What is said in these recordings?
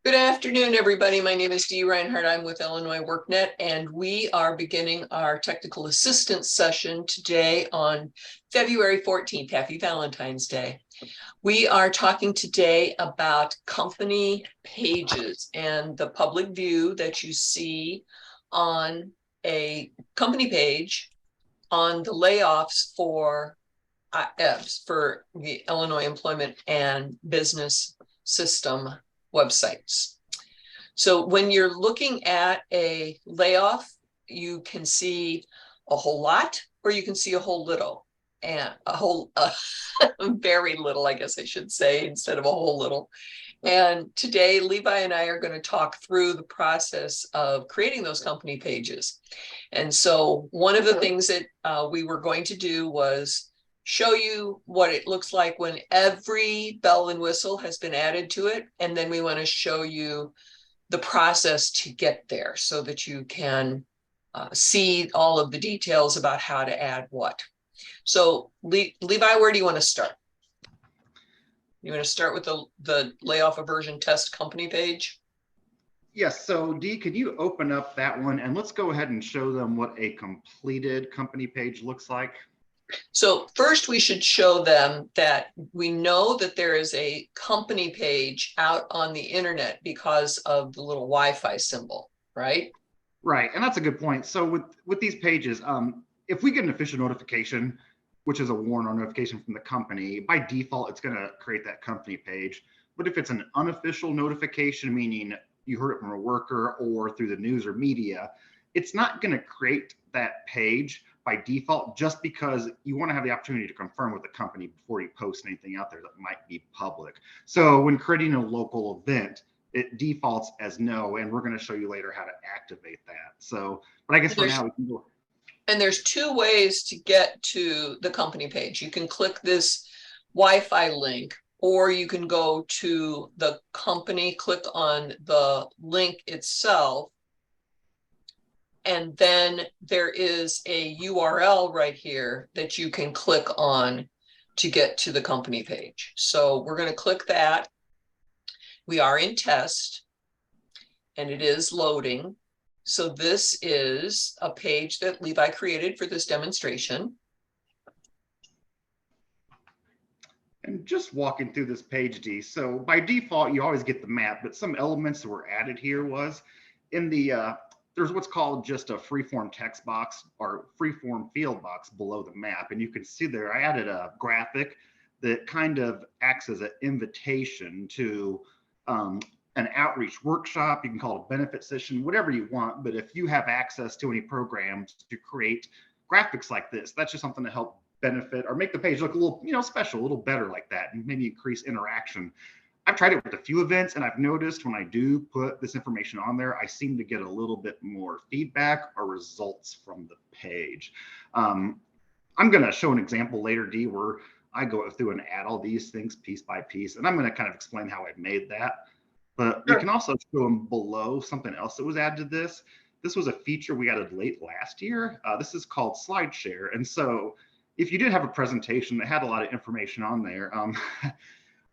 Good afternoon, everybody. My name is Dee Reinhardt. I'm with Illinois WorkNet, and we are beginning our technical assistance session today on February 14th. Happy Valentine's Day. We are talking today about company pages and the public view that you see on a company page on the layoffs for Iebs, for the Illinois Employment and Business System websites. So when you're looking at a layoff, you can see a whole lot, or you can see a whole little, and very little, I guess I should say, instead of a whole little. And today, Levi and I are going to talk through the process of creating those company pages. And so one of the things that we were going to do was show you what it looks like when every bell and whistle has been added to it. And then we want to show you the process to get there so that you can see all of the details about how to add what. So Levi, where do you want to start? You want to start with the layoff aversion test company page? Yes, so Dee, could you open up that one and let's go ahead and show them what a completed company page looks like? So first we should show them that we know that there is a company page out on the internet because of the little Wi-Fi symbol, right? Right, and that's a good point. So with these pages, if we get an official notification, which is a warning or notification from the company, by default, it's going to create that company page. But if it's an unofficial notification, meaning you heard it from a worker or through the news or media, it's not going to create that page by default, just because you want to have the opportunity to confirm with the company before you post anything out there that might be public. So when creating a local event, it defaults as no, and we're going to show you later how to activate that. So, but I guess for now we can go. And there's two ways to get to the company page. You can click this Wi-Fi link, or you can go to the company, click on the link itself, and then there is a URL right here that you can click on to get to the company page. So we're going to click that. We are in test, and it is loading. So this is a page that Levi created for this demonstration. And just walking through this page, Dee, so by default, you always get the map, but some elements that were added here was in the, there's what's called just a freeform text box or freeform field box below the map. And you can see there, I added a graphic that kind of acts as an invitation to an outreach workshop. You can call it a benefit session, whatever you want. But if you have access to any programs to create graphics like this, that's just something to help benefit or make the page look a little, special, a little better like that, and maybe increase interaction. I've tried it with a few events, and I've noticed when I do put this information on there, I seem to get a little bit more feedback or results from the page. I'm going to show an example later, Dee, where I go through and add all these things piece by piece, and I'm going to kind of explain how I've made that. But we can also show them below something else that was added to this. This was a feature we added late last year. This is called slide share. And so if you did have a presentation that had a lot of information on there,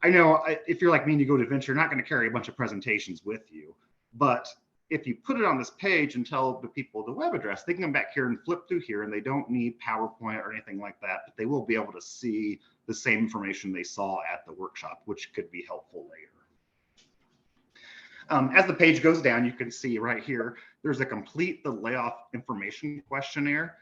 I know if you're like me and you go to events, you're not going to carry a bunch of presentations with you. But if you put it on this page and tell the people the web address, they can come back here and flip through here, and they don't need PowerPoint or anything like that, but they will be able to see the same information they saw at the workshop, which could be helpful later. As the page goes down, you can see right here, there's a complete the layoff information questionnaire.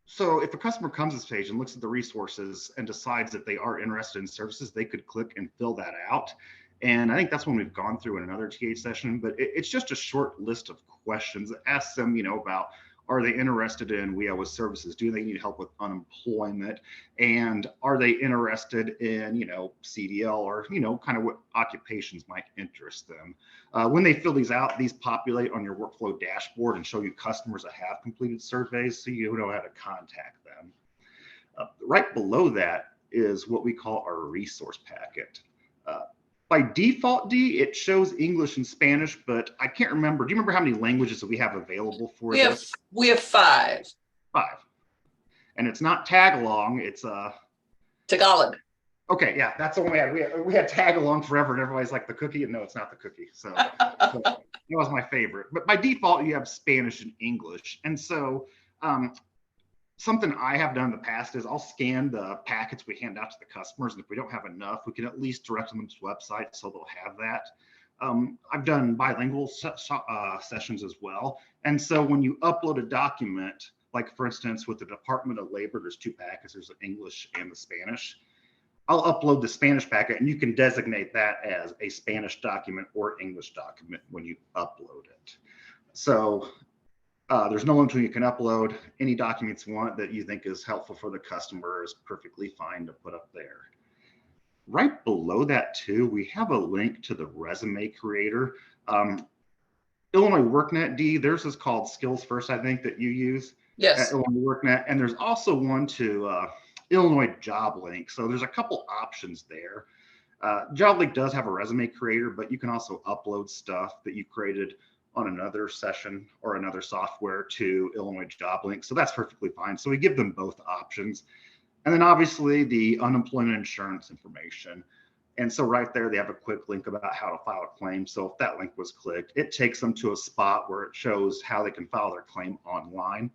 So if a customer comes to this page and looks at the resources and decides that they are interested in services, they could click and fill that out. And I think that's when we've gone through in another TH session, but it's just a short list of questions that asks them, about, are they interested in WeHouse services? Do they need help with unemployment? And are they interested in, CDL or, kind of what occupations might interest them? When they fill these out, these populate on your workflow dashboard and show you customers that have completed surveys, so you know how to contact them. Right below that is what we call our resource packet. By default, Dee, it shows English and Spanish, but I can't remember. Do you remember how many languages that we have available for this? We have five. Five. And it's not tag along, it's Tagalog. Okay, yeah, that's the one we had. We had tag along forever, and everybody's like the cookie, and no, it's not the cookie. So that was my favorite. But by default, you have Spanish and English, and so um, something I have done in the past is I'll scan the packets we hand out to the customers, and if we don't have enough, we can at least direct them to the website so they'll have that. I've done bilingual sessions as well, and so when you upload a document, like for instance with the Department of Labor, there's two packets. There's the English and the Spanish. I'll upload the Spanish packet, and you can designate that as a Spanish document or English document when you upload it. So there's no limit when you can upload. Any documents you want that you think is helpful for the customer is perfectly fine to put up there. Right below that too, we have a link to the resume creator. Illinois WorkNet, D, theirs is called Skills First, I think, that you use at Yes. Illinois WorkNet. And there's also one to Illinois Job Link. So there's a couple options there. Job Link does have a resume creator, but you can also upload stuff that you created on another session or another software to Illinois Job Link. So that's perfectly fine. So we give them both options. And then obviously the unemployment insurance information. And so right there, they have a quick link about how to file a claim. So if that link was clicked, it takes them to a spot where it shows how they can file their claim online.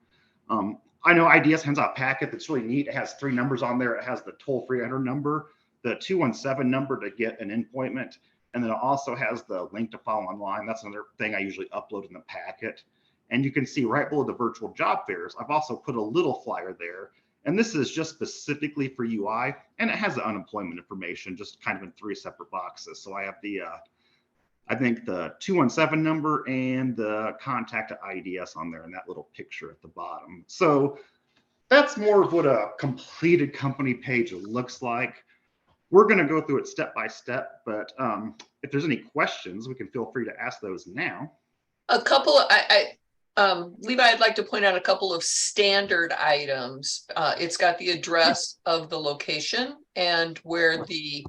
I know IDS hands out a packet that's really neat. It has 3 numbers on there. It has the toll-free number, the 217 number to get an appointment, and then it also has the link to file online. That's another thing I usually upload in the packet. And you can see right below the virtual job fairs, I've also put a little flyer there. And this is just specifically for UI, and it has the unemployment information just kind of in 3 separate boxes. So I have the, I think the 217 number and the contact at IDS on there in that little picture at the bottom. So that's more of what a completed company page looks like. We're going to go through it step by step, but if there's any questions, we can feel free to ask those now. A couple of, Levi, I'd like to point out a couple of standard items. It's got the address of the location and where the,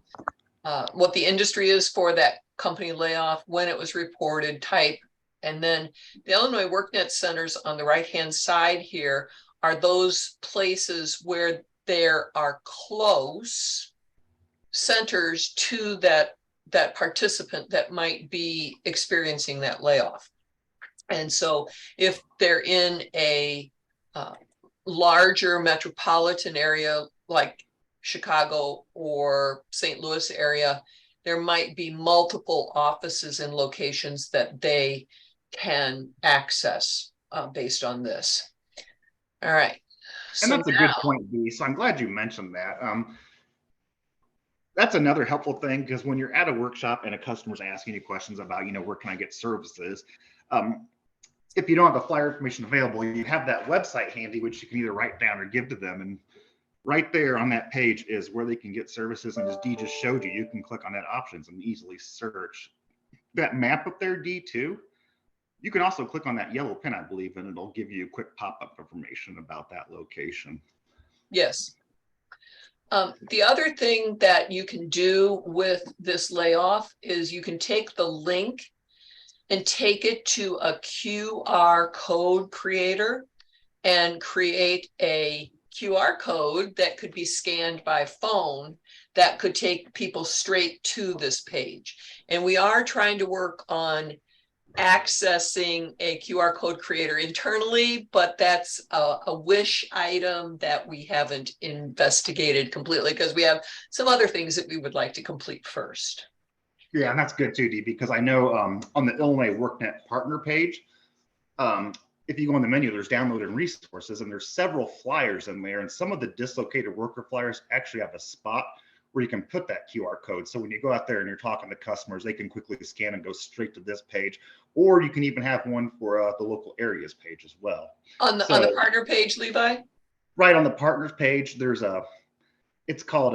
what the industry is for that company layoff, when it was reported, type. And then the Illinois WorkNet centers on the right-hand side here are those places where there are close centers to that participant that might be experiencing that layoff. And so if they're in a larger metropolitan area like Chicago or St. Louis area, there might be multiple offices and locations that they can access based on this. All right. And So that's a good point, B. So I'm glad you mentioned that. That's another helpful thing, because when you're at a workshop and a customer's asking you questions about, where can I get services? If you don't have the flyer information available, you have that website handy, which you can either write down or give to them. And right there on that page is where they can get services. And as Dee just showed you, you can click on that options and easily search. That map up there, D2, you can also click on that yellow pin, I believe, and it'll give you quick pop-up information about that location. yes. The other thing that you can do with this layoff is you can take the link and take it to a QR code creator and create a QR code that could be scanned by phone that could take people straight to this page. And we are trying to work on accessing a QR code creator internally, but that's a wish item that we haven't investigated completely because we have some other things that we would like to complete first. Yeah, and that's good too, Dee, because I know on the Illinois WorkNet partner page, if you go in the menu, there's download and resources, and there's several flyers in there, and some of the dislocated worker flyers actually have a spot where you can put that QR code. So when you go out there and you're talking to customers, they can quickly scan and go straight to this page, or you can even have one for the local areas page as well. On the partner page, Levi? Right on the partners page, there's it's called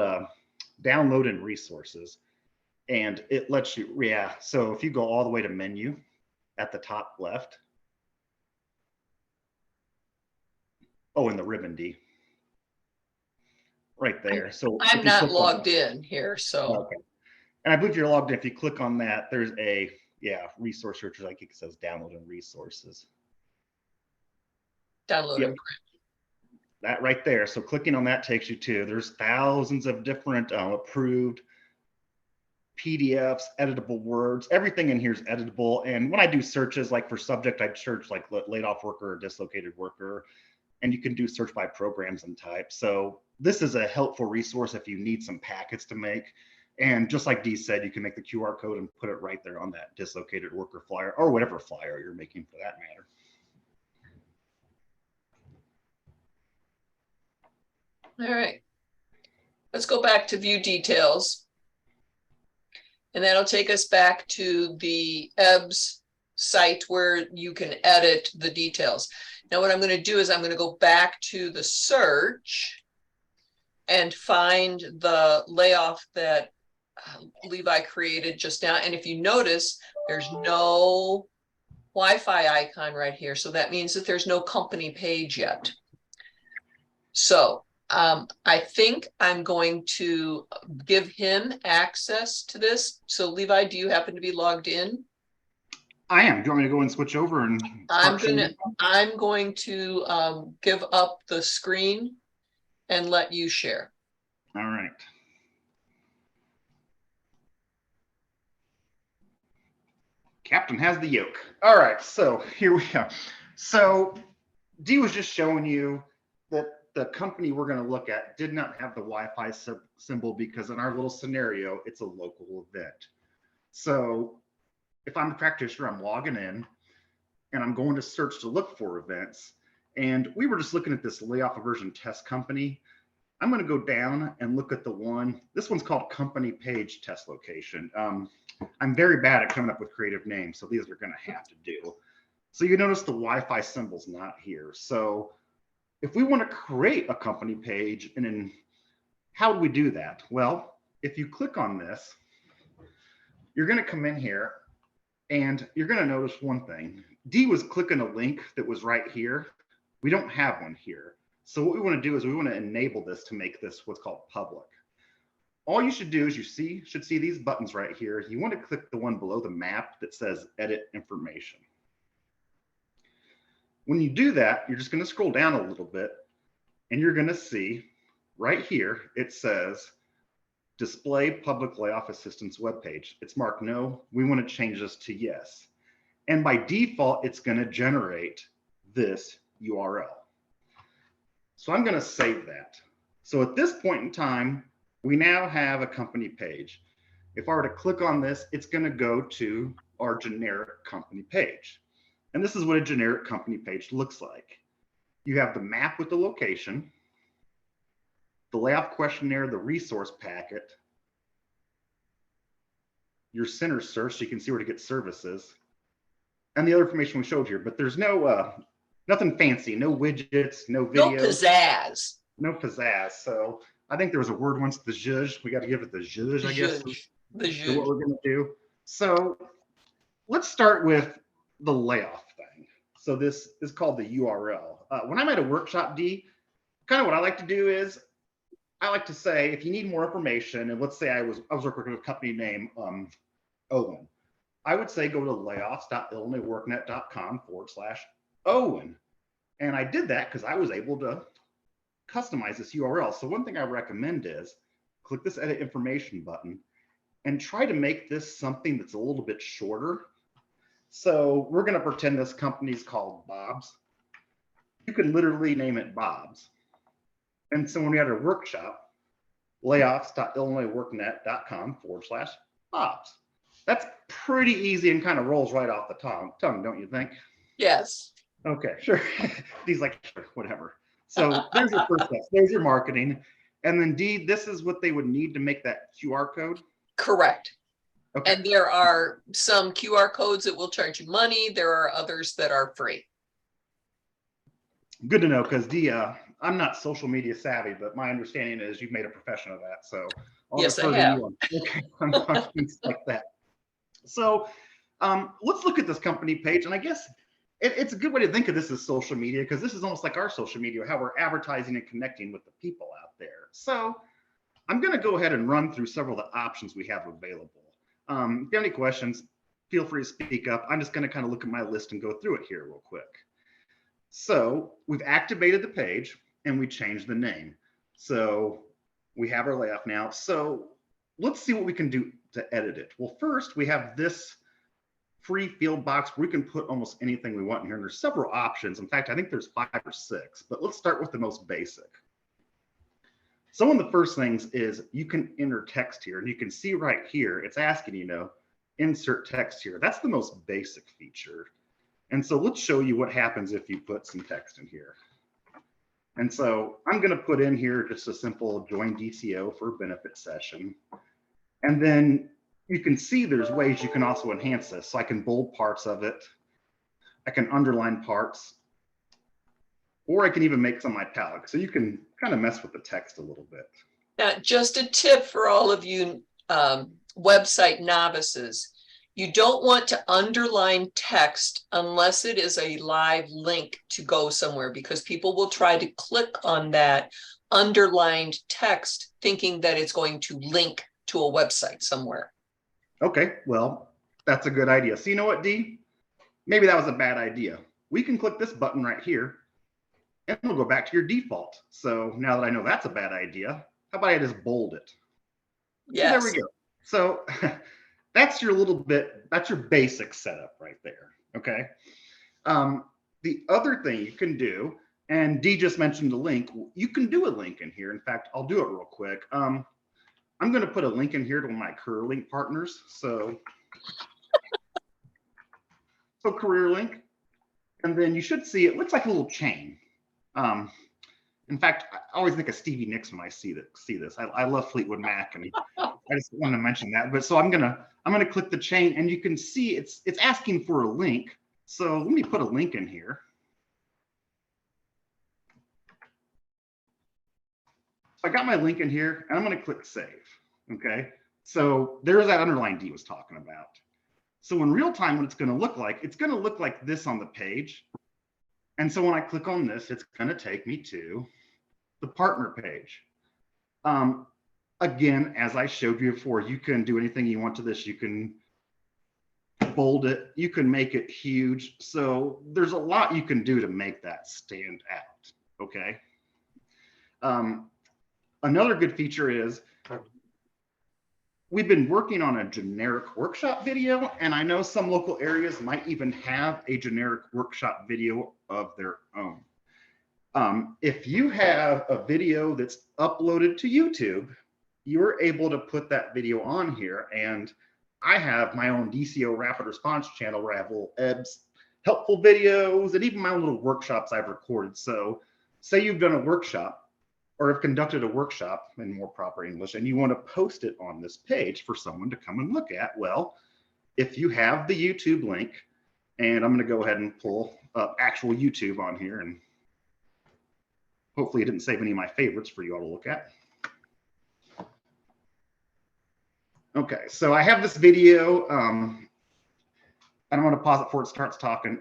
download and resources. And it lets you, yeah. So if you go all the way to menu at the top left. Oh, in the ribbon, D. Right there. So I'm not logged in here, so. Okay. And I believe you're logged in. If you click on that, there's a, resource searcher, like it says download and resources. Download and print. that right there. So clicking on that takes you to, there's thousands of different approved PDFs, editable words, everything in here is editable. And when I do searches, like for subject, I'd search like laid off worker or dislocated worker, and you can do search by programs and type. So this is a helpful resource if you need some packets to make. And just like Dee said, you can make the QR code and put it right there on that dislocated worker flyer or whatever flyer you're making for that matter. All right. Let's go back to view details. And that'll take us back to the Iebs site where you can edit the details. Now, what I'm going to do is I'm going to go back to the search and find the layoff that Levi created just now. And if you notice, there's no Wi-Fi icon right here. So that means that there's no company page yet. So I think I'm going to give him access to this. So Levi, do you happen to be logged in? I am. Do you want me to go and switch over and I'm going to give up the screen and let you share. All right. Captain has the yoke. All right, so here we go. So Dee was just showing you that the company we're going to look at did not have the Wi-Fi symbol because in our little scenario, it's a local event. So if I'm a practitioner, I'm logging in and I'm going to search to look for events. And we were just looking at this layoff aversion test company. I'm going to go down and look at the one. This one's called company page test location. I'm very bad at coming up with creative names, so these are going to have to do. So you notice the Wi-Fi symbol's not here. So if we want to create a company page, and then how do we do that? Well, if you click on this, you're going to come in here and you're going to notice one thing. Dee was clicking a link that was right here. We don't have one here. So what we want to do is we want to enable this to make this what's called public. All you should do is you should see these buttons right here. You want to click the one below the map that says edit information. When you do that, you're just going to scroll down a little bit and you're going to see right here, it says display public layoff assistance webpage. It's marked no. We want to change this to yes. And by default, it's going to generate this URL. So I'm going to save that. So at this point in time, we now have a company page. If I were to click on this, it's going to go to our generic company page. And this is what a generic company page looks like. You have the map with the location, the layoff questionnaire, the resource packet, your center search, so you can see where to get services, and the other information we showed here. But there's no nothing fancy, no widgets, no videos. No pizzazz. No pizzazz. So I think there was a word once, the zhuzh. We got to give it the zhuzh, I guess. The zhuzh. What we're going to do. So let's start with the layoff thing. So this is called the URL. When I'm at a workshop, Dee, kind of what I like to do is I like to say, if you need more information, and let's say I was working with a company named Owen, I would say go to layoffs.illinoisworknet.com/Owen. And I did that because I was able to customize this URL. So one thing I recommend is click this edit information button and try to make this something that's a little bit shorter. So we're going to pretend this company is called Bob's. You can literally name it Bob's. And so when we had a workshop, layoffs.illinoisworknet.com/Bob's. That's pretty easy and kind of rolls right off the tongue, don't you think? Yes. Okay, sure. He's like, sure, whatever. So there's your first step. There's your marketing. And then Dee, this is what they would need to make that QR code? Correct. Okay. And there are some QR codes that will charge you money. There are others that are free. Good to know, because Dee, I'm not social media savvy, but my understanding is you've made a profession of that. So I'll Yes, defer I to have. you on things like that. So let's look at this company page. And I guess it's a good way to think of this as social media, because this is almost like our social media, how we're advertising and connecting with the people out there. So I'm going to go ahead and run through several of the options we have available. If you have any questions, feel free to speak up. I'm just going to kind of look at my list and go through it here real quick. So we've activated the page. and we change the name. So we have our layout now. So let's see what we can do to edit it. Well, first we have this free field box where we can put almost anything we want in here. And there's several options. In fact, I think there's 5 or 6, but let's start with the most basic. So one of the first things is you can enter text here, and you can see right here, it's asking, you know, insert text here. That's the most basic feature. And so let's show you what happens if you put some text in here. And so I'm going to put in here just a simple join DCO for benefit session. And then you can see there's ways you can also enhance this. So I can bold parts of it. I can underline parts, or I can even make some italic. So you can kind of mess with the text a little bit. Now, just a tip for all of you website novices. You don't want to underline text unless it is a live link to go somewhere, because people will try to click on that underlined text thinking that it's going to link to a website somewhere. Okay, well, that's a good idea. So you know what, Dee? Maybe that was a bad idea. We can click this button right here and we'll go back to your default. So now that I know that's a bad idea, how about I just bold it? Yes. So there we go. So that's your that's your basic setup right there, okay? The other thing you can do, and Dee just mentioned a link, you can do a link in here. In fact, I'll do it real quick. I'm going to put a link in here to my career link partners. So career link, and then you should see it looks like a little chain. In fact, I always think of Stevie Nicks when I see this. I love Fleetwood Mac, and I just want to mention that. But so I'm gonna click the chain, and you can see it's asking for a link. So let me put a link in here. So I got my link in here, and I'm going to click save. Okay, so there's that underline Dee was talking about. So in real time, what it's going to look like this on the page. And so when I click on this, it's going to take me to the partner page. Again, as I showed you before, you can do anything you want to this. You can bold it, you can make it huge. So there's a lot you can do to make that stand out. Okay. Another good feature is we've been working on a generic workshop video, and I know some local areas might even have a generic workshop video of their own. If you have a video that's uploaded to YouTube, you're able to put that video on here. And I have my own DCO rapid response channel where I have little Iebs helpful videos and even my own little workshops I've recorded. So say you've done a workshop or have conducted a workshop in more proper English, and you want to post it on this page for someone to come and look at. Well, if you have the YouTube link, and I'm going to go ahead and pull up actual YouTube on here, and hopefully it didn't save any of my favorites for you all to look at. Okay, so I have this video. I don't want to pause it before it starts talking.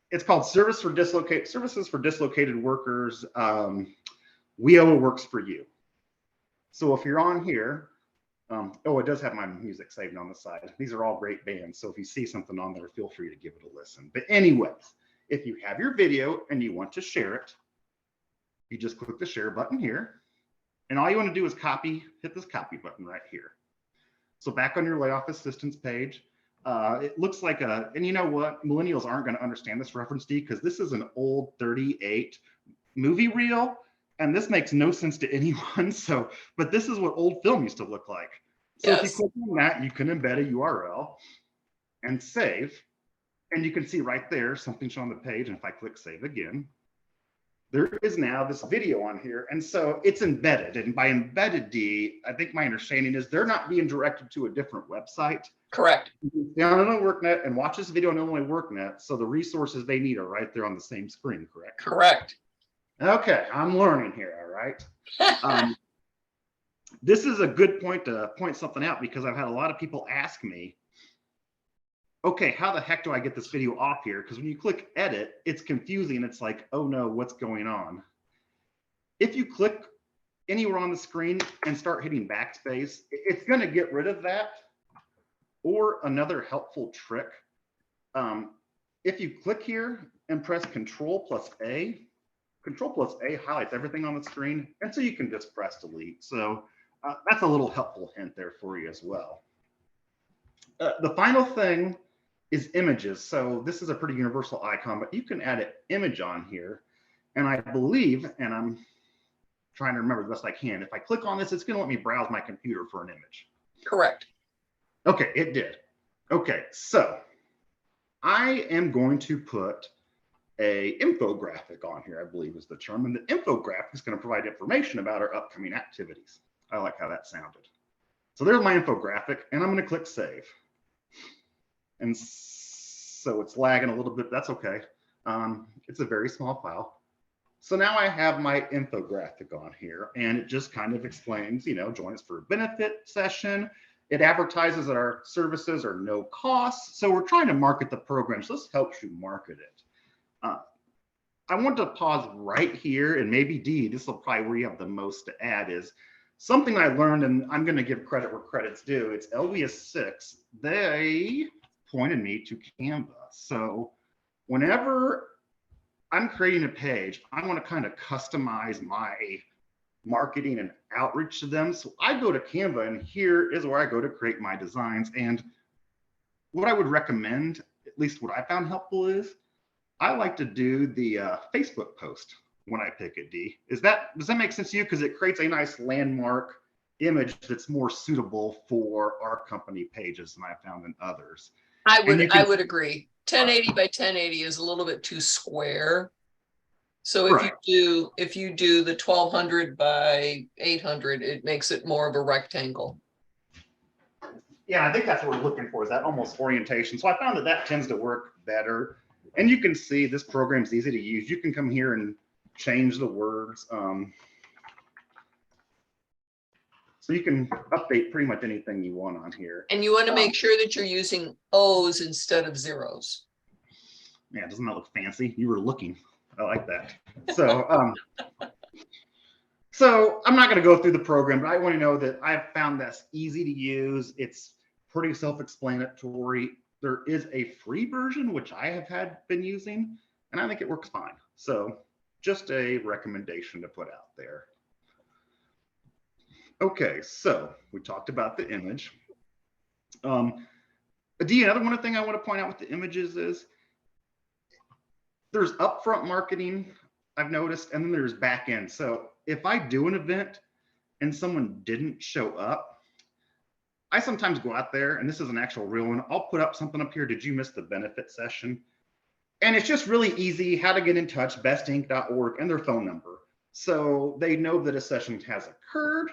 It's called Services for Dislocated Workers. WIOA works for you. So if you're on here, oh, it does have my music saved on the side. These are all great bands. So if you see something on there, feel free to give it a listen. But anyways, if you have your video and you want to share it, you just click the share button here. And all you want to do is hit this copy button right here. So back on your layoff assistance page, it looks like and you know what? Millennials aren't going to understand this reference, D, because this is an old 38 movie reel. And this makes no sense to anyone. So, but this is what old film used to look like. So yes. If you click on that, you can embed a URL and save. And you can see right there, something shown on the page. And if I click save again, there is now this video on here. And so it's embedded. And by embedded, D, I think my understanding is they're not being directed to a different website. Correct. Stay on Illinois WorkNet and watch this video on Illinois WorkNet. So the resources they need are right there on the same screen, correct? Correct. Okay, I'm learning here, all right? This is a good point to point something out, because I've had a lot of people ask me, okay, how the heck do I get this video off here? Because when you click edit, it's confusing. It's like, oh no, what's going on? If you click anywhere on the screen and start hitting backspace, it's going to get rid of that. Or another helpful trick, if you click here and press Control+A, Control+A highlights everything on the screen, and so you can just press delete. So that's a little helpful hint there for you as well. The final thing is images. So this is a pretty universal icon, but you can add an image on here. And I believe, and I'm trying to remember the best I can, if I click on this, it's going to let me browse my computer for an image. Correct. Okay, it did. Okay, so I am going to put a infographic on here, I believe is the term. And the infographic is going to provide information about our upcoming activities. I like how that sounded. So there's my infographic, and I'm going to click save. And so it's lagging a little bit. That's okay. It's a very small file. So now I have my infographic on here, and it just kind of explains, you know, join us for a benefit session. It advertises that our services are no cost. So we're trying to market the program. So this helps you market it. I want to pause right here, and maybe Dee, this will probably where you have the most to add, is something I learned, and I'm going to give credit where credit's due. It's LVS 6. They pointed me to Canva. So whenever I'm creating a page, I want to kind of customize my marketing and outreach to them. So I go to Canva, and here is where I go to create my designs. And what I would recommend, at least what I found helpful, is I like to do the Facebook post when I pick it, Dee. Does that make sense to you? Because it creates a nice landmark image that's more suitable for our company pages than I found in others. I would agree. 1080 by 1080 is a little bit too square. So if you do the 1200 by 800, it makes it more of a rectangle. Yeah, I think that's what we're looking for, is that almost orientation. So I found that that tends to work better. And you can see this program's easy to use. You can come here and change the words. So you can update pretty much anything you want on here. And you want to make sure that you're using O's instead of zeros. Yeah, doesn't that look fancy? You were looking. I like that. So, so I'm not going to go through the program, but I want to know that I've found that's easy to use. It's pretty self-explanatory. There is a free version, which I have been using, and I think it works fine. So just a recommendation to put out there. Okay, so we talked about the image. Dee, another one thing I want to point out with the images is there's upfront marketing, I've noticed, and then there's back end. So if I do an event and someone didn't show up, I sometimes go out there, and this is an actual real one. I'll put up something up here. Did you miss the benefit session? And it's just really easy how to get in touch, bestinc.org, and their phone number. So they know that a session has occurred.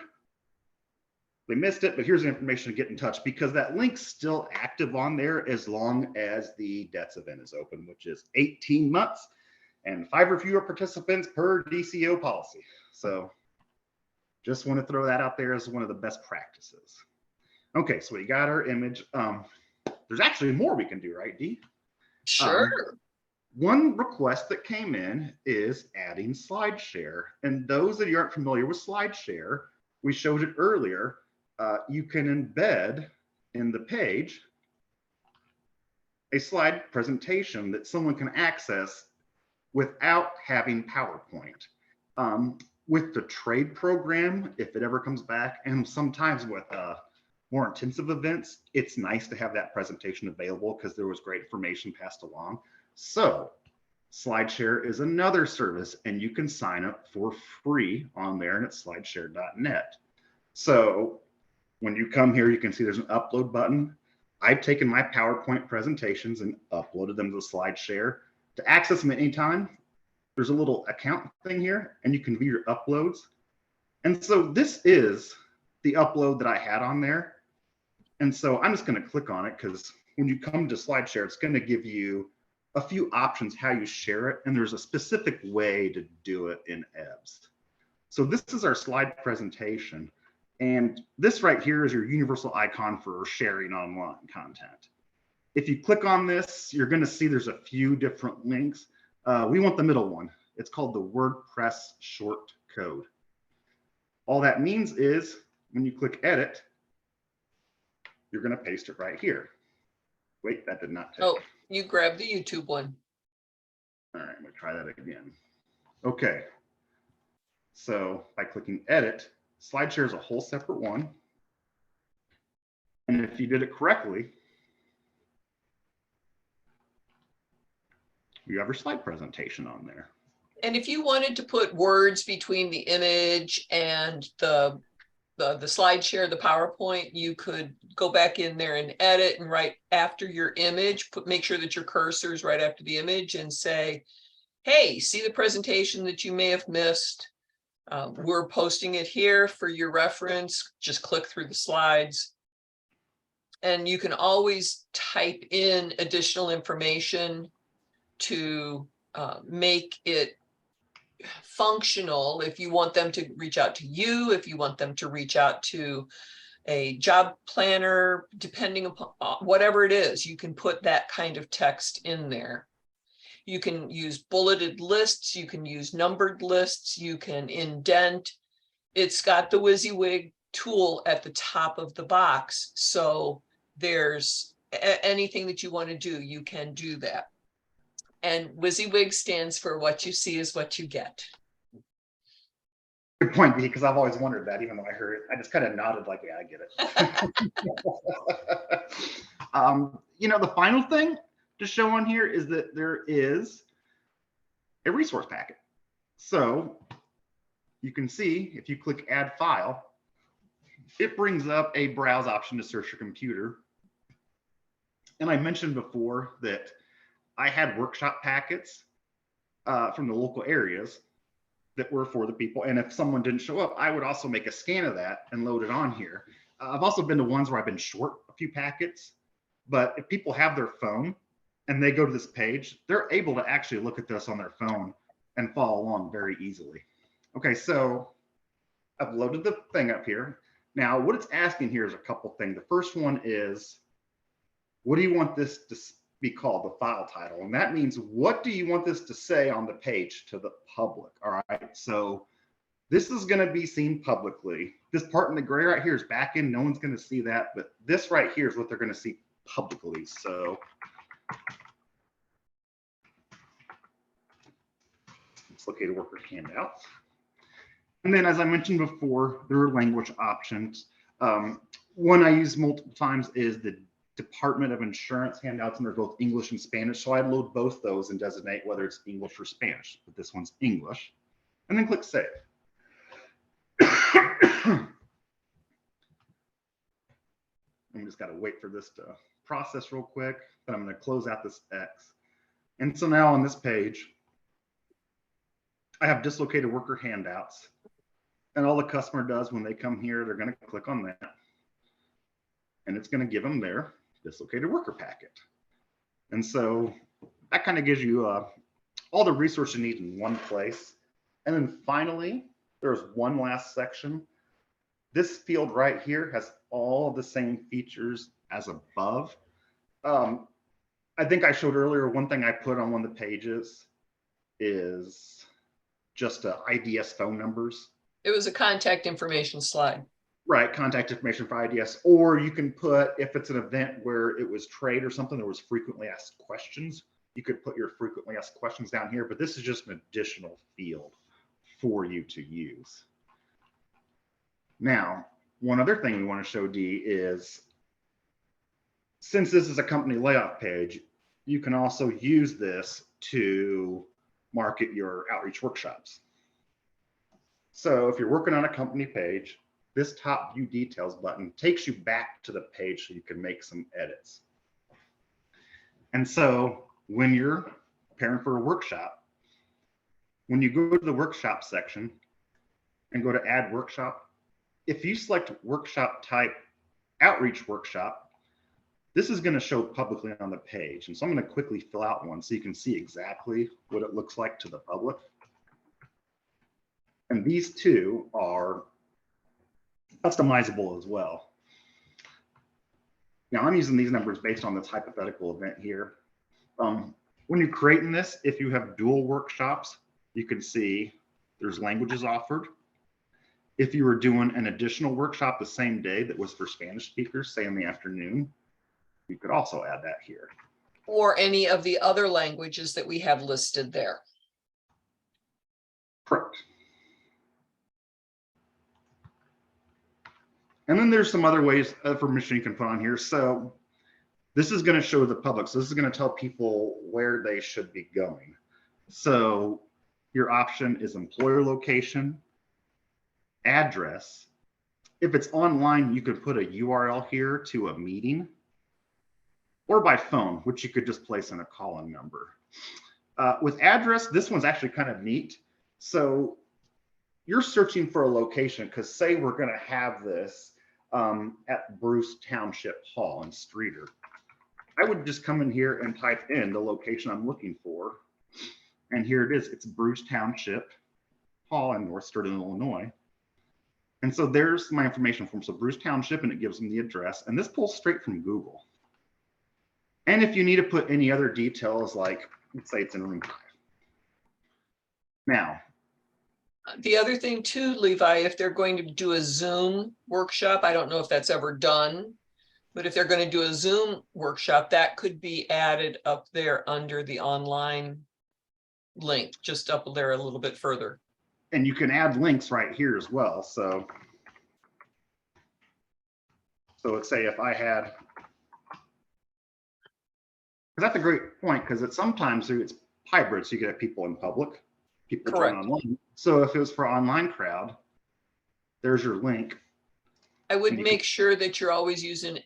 They missed it, but here's the information to get in touch, because that link's still active on there as long as the DETS event is open, which is 18 months and 5 or fewer participants per DCO policy. So just want to throw that out there as one of the best practices. Okay, so we got our image. There's actually more we can do, right, Dee? Sure. One request that came in is adding SlideShare. And those of you aren't familiar with SlideShare, we showed it earlier. You can embed in the page a slide presentation that someone can access without having PowerPoint. With the trade program, if it ever comes back, and sometimes with more intensive events, it's nice to have that presentation available because there was great information passed along. So SlideShare is another service, and you can sign up for free on there, and it's slideshare.net. So when you come here, you can see there's an upload button. I've taken my PowerPoint presentations and uploaded them to SlideShare. To access them at any time, there's a little account thing here, and you can view your uploads. And so this is the upload that I had on there. And so I'm just going to click on it, because when you come to SlideShare, it's going to give you a few options how you share it. And there's a specific way to do it in Iebs. So this is our slide presentation. And this right here is your universal icon for sharing online content. If you click on this, you're going to see there's a few different links. We want the middle one. It's called the WordPress short code. All that means is when you click edit, you're going to paste it right here. Wait, that did not take. Oh, you grabbed the YouTube one. All right, I'm going to try that again. Okay. So by clicking edit, SlideShare is a whole separate one. And if you did it correctly, you have your slide presentation on there. And if you wanted to put words between the image and the slide share, the PowerPoint, you could go back in there and edit and right after your image, make sure that your cursor is right after the image and say, hey, see the presentation that you may have missed. We're posting it here for your reference. Just click through the slides. And you can always type in additional information to make it functional. If you want them to reach out to you, if you want them to reach out to a job planner, depending upon whatever it is, you can put that kind of text in there. You can use bulleted lists, you can use numbered lists, you can indent. It's got the WYSIWYG tool at the top of the box. So there's anything that you want to do, you can do that. And WYSIWYG stands for what you see is what you get. Good point, B, because I've always wondered that, even though I heard it, I just kind of nodded like, yeah, I get it. You know, the final thing to show on here is that there is a resource packet. So you can see if you click add file, it brings up a browse option to search your computer. And I mentioned before that I had workshop packets from the local areas that were for the people. And if someone didn't show up, I would also make a scan of that and load it on here. I've also been to ones where I've been short a few packets, but if people have their phone and they go to this page, they're able to actually look at this on their phone and follow along very easily. Okay, so I've loaded the thing up here. Now, what it's asking here is a couple things. The first one is, what do you want this to be called, the file title? And that means, what do you want this to say on the page to the public? All right, so this is going to be seen publicly. This part in the gray right here is back end. No one's going to see that, but this right here is what they're going to see publicly. So let's locate a worker handout. And then, as I mentioned before, there are language options. One I use multiple times is the Department of Insurance handouts, and they're both English and Spanish. So I'd load both those and designate whether it's English or Spanish, but this one's English. And then click save. I'm just got to wait for this to process real quick. Then I'm going to close out this X. And so now on this page, I have dislocated worker handouts. And all the customer does when they come here, they're going to click on that. And it's going to give them their dislocated worker packet. And so that kind of gives you all the resources you need in one place. And then finally, there's one last section. This field right here has all the same features as above. I think I showed earlier, one thing I put on one of the pages is just IDS phone numbers. It was a contact information slide. Right, contact information for IDS, or you can put, if it's an event where it was trade or something, there was frequently asked questions, you could put your frequently asked questions down here, but this is just an additional field for you to use. Now, one other thing we want to show D is, since this is a company layoff page, you can also use this to market your outreach workshops. So if you're working on a company page, this top view details button takes you back to the page so you can make some edits. And so when you're preparing for a workshop, when you go to the workshop section and go to add workshop, if you select workshop type outreach workshop, this is going to show publicly on the page. And so I'm going to quickly fill out one so you can see exactly what it looks like to the public. And these two are customizable as well. Now I'm using these numbers based on this hypothetical event here. When you're creating this, if you have dual workshops, you can see there's languages offered. If you were doing an additional workshop the same day that was for Spanish speakers, say in the afternoon, you could also add that here. Or any of the other languages that we have listed there. Correct. And then there's some other ways of permission you can put on here. So this is going to show the public. So this is going to tell people where they should be going. So your option is employer location, address. If it's online, you could put a URL here to a meeting, or by phone, which you could just place in a call-in number. With address, this one's actually kind of neat. So you're searching for a location, because say we're going to have this at Bruce Township Hall in Streeter. I would just come in here and type in the location I'm looking for. And here it is. It's Bruce Township Hall in North Sturgeon, Illinois. And so there's my information from Bruce Township, and it gives them the address. And this pulls straight from Google. And if you need to put any other details, like let's say it's in room 5. Now, the other thing too, Levi, if they're going to do a Zoom workshop, I don't know if that's ever done, but if they're going to do a Zoom workshop, that could be added up there under the online link, just up there a little bit further. and you can add links right here as well. So let's say if I had, that's a great point, because it's sometimes it's hybrid. So you get people in public, people join online. So if it was for online crowd, there's your link. I would make sure that you're always using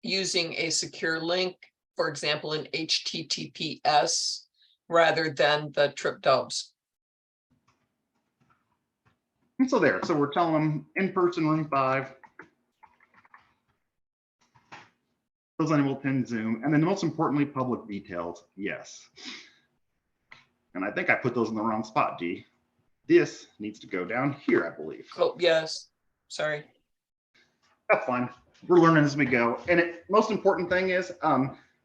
a secure link, for example, an HTTPS rather than the trip dubs. And so there, so we're telling them in-person room 5. Those unable to attend Zoom. And then most importantly, public details, yes. And I think I put those in the wrong spot, Dee. This needs to go down here, I believe. Oh, yes, sorry. That's fine. We're learning as we go. And most important thing is,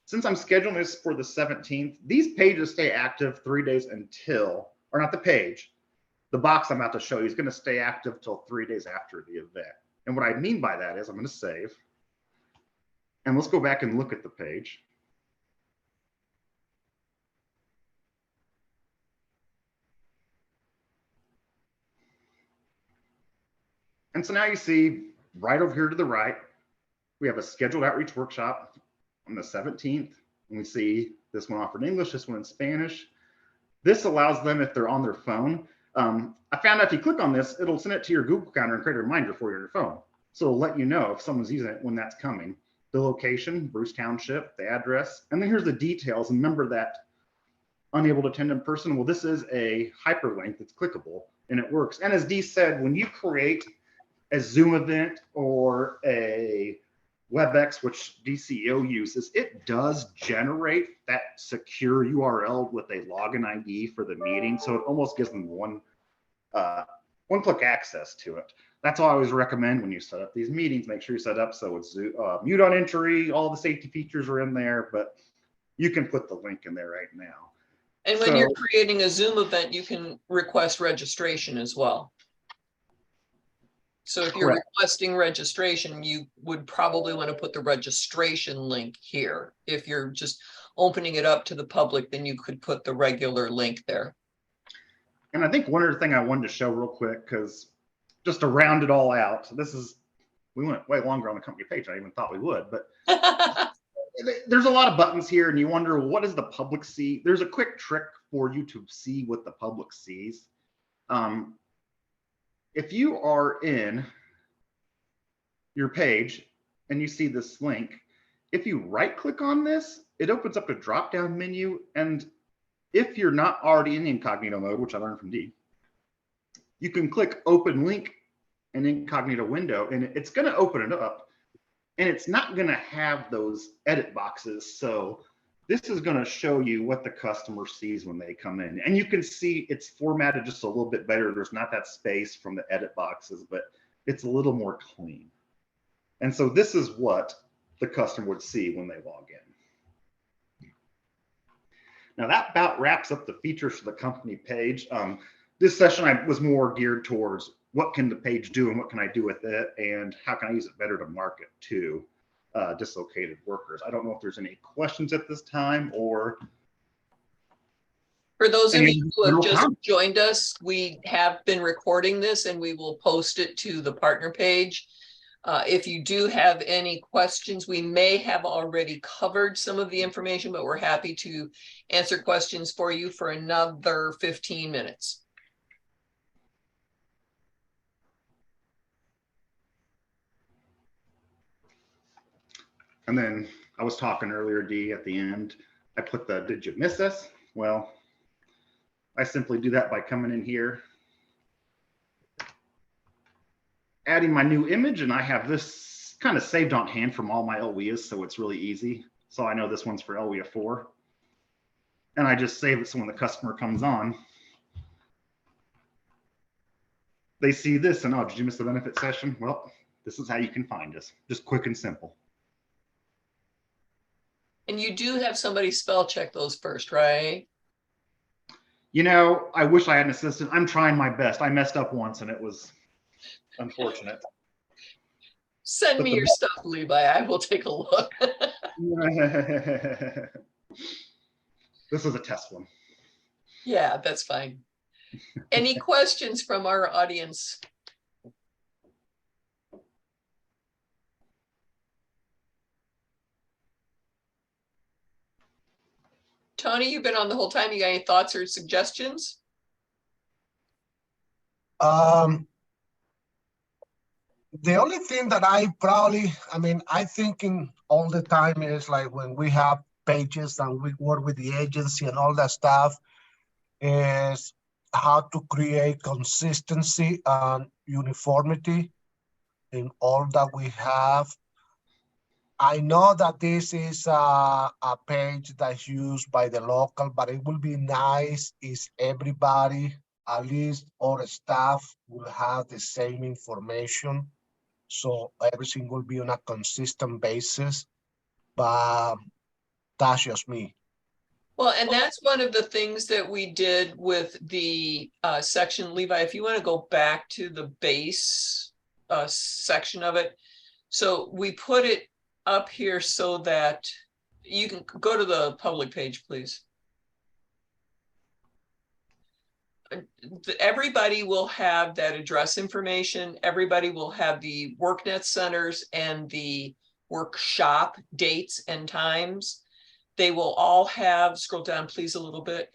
since I'm scheduling this for the 17th, these pages stay active 3 days until, or not the page, the box I'm about to show you is going to stay active till 3 days after the event. And what I mean by that is I'm going to save. And let's go back and look at the page. And so now you see right over here to the right, we have a scheduled outreach workshop on the 17th. And we see this one offered in English, this one in Spanish. This allows them, if they're on their phone, I found out if you click on this, it'll send it to your Google Calendar and create a reminder for you on your phone. So it'll let you know if someone's using it when that's coming. The location, Bruce Township, the address, and then here's the details. And remember that unable to attend in person. Well, this is a hyperlink that's clickable and it works. And as Dee said, when you create a Zoom event or a WebEx, which DCEO uses, it does generate that secure URL with a login ID for the meeting. So it almost gives them one-click access to it. That's all I always recommend when you set up these meetings. Make sure you set up so it's mute on entry. All the safety features are in there, but you can put the link in there right now. And when you're creating a Zoom event, you can request registration as well. So if you're requesting registration, you would probably want to put the registration link here. If you're just opening it up to the public, then you could put the regular link there. And I think one other thing I wanted to show real quick, because just to round it all out, we went way longer on the company page than I even thought we would, but there's a lot of buttons here and you wonder, what does the public see? There's a quick trick for you to see what the public sees. If you are in your page and you see this link, if you right click on this, it opens up a drop down menu. And if you're not already in incognito mode, which I learned from Dee, you can click open link in incognito window and it's going to open it up and it's not going to have those edit boxes. So this is going to show you what the customer sees when they come in. And you can see it's formatted just a little bit better. There's not that space from the edit boxes, but it's a little more clean. And so this is what the customer would see when they log in. Now that about wraps up the features for the company page. This session was more geared towards what can the page do and what can I do with it and how can I use it better to market to dislocated workers. I don't know if there's any questions at this time or For those of Any you who have little just comments? joined us, we have been recording this and we will post it to the partner page. If you do have any questions, we may have already covered some of the information, but we're happy to answer questions for you for another 15 minutes. And then I was talking earlier, Dee, at the end, I put the, did you miss us? Well, I simply do that by coming in here, adding my new image, and I have this kind of saved on hand from all my LWIAs, so it's really easy. So I know this one's for LWIA 4. And I just save it so when the customer comes on, they see this and, oh, did you miss the benefit session? Well, this is how you can find us. Just quick and simple. And you do have somebody spell check those first, right? You know, I wish I had an assistant. I'm trying my best. I messed up once and it was unfortunate. Send But me your stuff, Levi. I will take a look. This is a test one. Yeah, that's fine. Any questions from our audience? Tony, you've been on the whole time. You got any thoughts or suggestions? The only thing that I probably, I thinking all the time is like when we have pages and we work with the agency and all that stuff is how to create consistency and uniformity in all that we have. I know that this is a page that's used by the local, but it will be nice if everybody, at least our staff, will have the same information. So everything will be on a consistent basis, but that's just me. Well, and that's one of the things that we did with the section, Levi, if you want to go back to the base section of it. So we put it up here so that you can go to the public page, please. Everybody will have that address information. Everybody will have the WorkNet centers and the workshop dates and times. They will all have, scroll down please a little bit.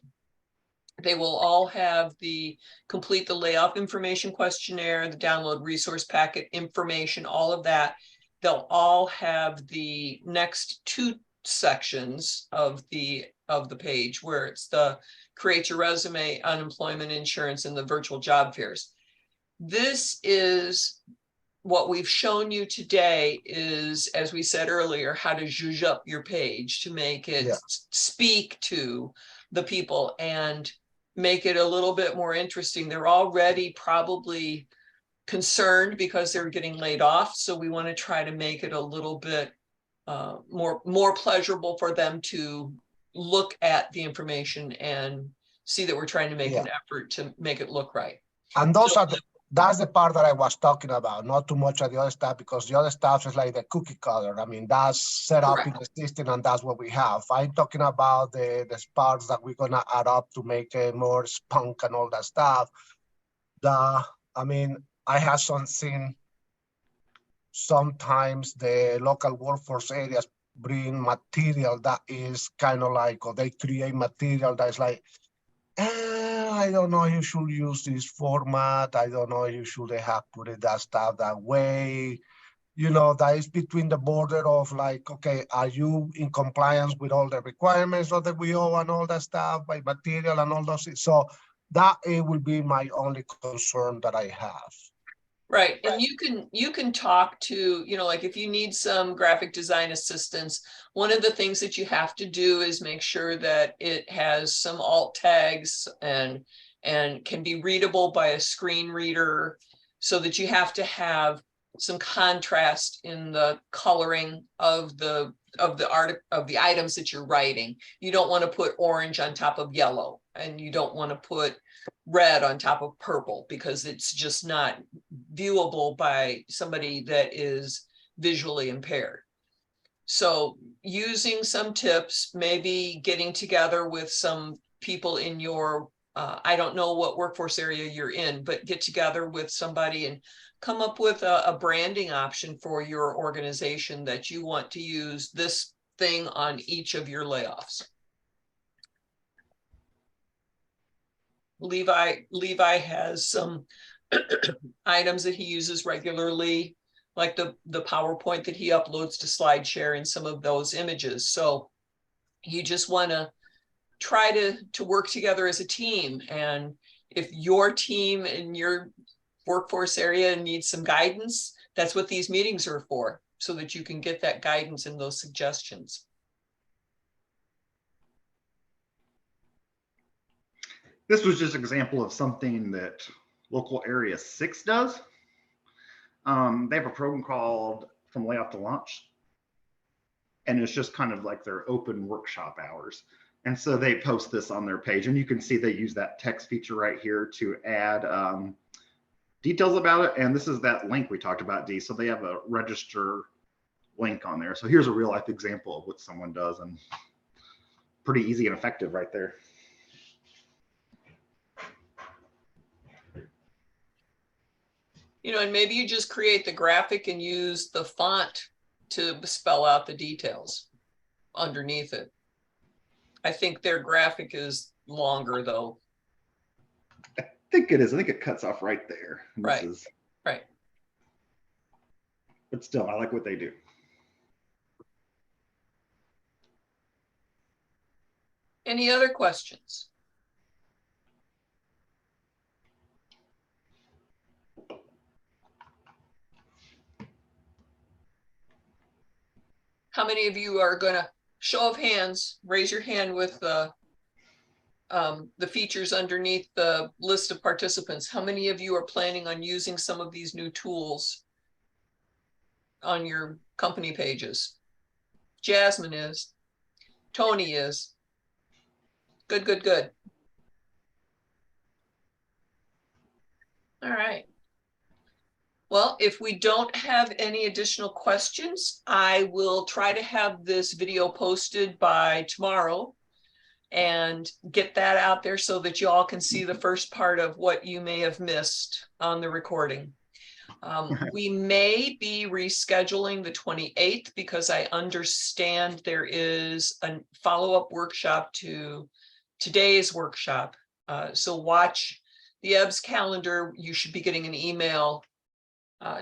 They will all have the complete the layoff information questionnaire, the download resource packet information, all of that. They'll all have the next two sections of the page where it's the create your resume, unemployment insurance, and the virtual job fairs. This is what we've shown you today is, as we said earlier, how to zhuzh up your page to make it speak to the people and make it a little bit more interesting. They're already probably concerned because they're getting laid off. So we want to try to make it a little bit more pleasurable for them to look at the information and see that we're trying to make an effort to make it look right. And that's the part that I was talking about, not too much of the other stuff, because the other stuff is like the cookie cutter. That's set up in the system and that's what we have. I'm talking about the parts that we're gonna add up to make it more spunk and all that stuff. I have something, sometimes the local workforce areas bring material that is kind of like, or they create material that's like, I don't know, you should use this format. I don't know, you should have put it that stuff that way. That is between the border of like, okay, are you in compliance with all the requirements of the WIO and all that stuff by material and all those things? So that it will be my only concern that I have. Right. And you can talk to, like if you need some graphic design assistance, one of the things that you have to do is make sure that it has some alt tags and can be readable by a screen reader, so that you have to have some contrast in the coloring of the items that you're writing. You don't want to put orange on top of yellow, and you don't want to put red on top of purple, because it's just not viewable by somebody that is visually impaired. So using some tips, maybe getting together with some people in your, I don't know what workforce area you're in, but get together with somebody and come up with a branding option for your organization that you want to use this thing on each of your layoffs. Levi has some items that he uses regularly, like the PowerPoint that he uploads to SlideShare and some of those images. So you just want to try to work together as a team. And if your team in your workforce area needs some guidance, that's what these meetings are for, so that you can get that guidance and those suggestions. This was just an example of something that local area 6 does. They have a program called From Layoff to Launch, and it's just kind of like their open workshop hours. And so they post this on their page, and you can see they use that text feature right here to add details about it. And this is that link we talked about, Dee. So they have a register link on there. So here's a real life example of what someone does, and pretty easy and effective right there. You know, and maybe you just create the graphic and use the font to spell out the details underneath it. I think their graphic is longer though. I think it is. I think it cuts off right there. Right. Right. But still, I like what they do. Any other questions? How many of you are going to, show of hands, raise your hand with the features underneath the list of participants? How many of you are planning on using some of these new tools on your company pages? Jasmine is. Tony is. Good, good, good. All right. Well, if we don't have any additional questions, I will try to have this video posted by tomorrow and get that out there so that you all can see the first part of what you may have missed on the recording. We may be rescheduling the 28th because I understand there is a follow-up workshop to today's workshop. So watch the Iebs calendar. You should be getting an email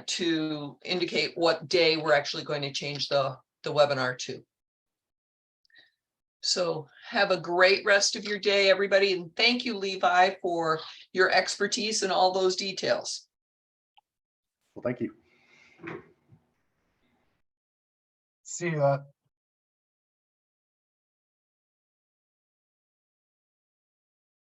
to indicate what day we're actually going to change the webinar to. So have a great rest of your day, everybody. And thank you, Levi, for your expertise in all those details. Well, thank you. See you.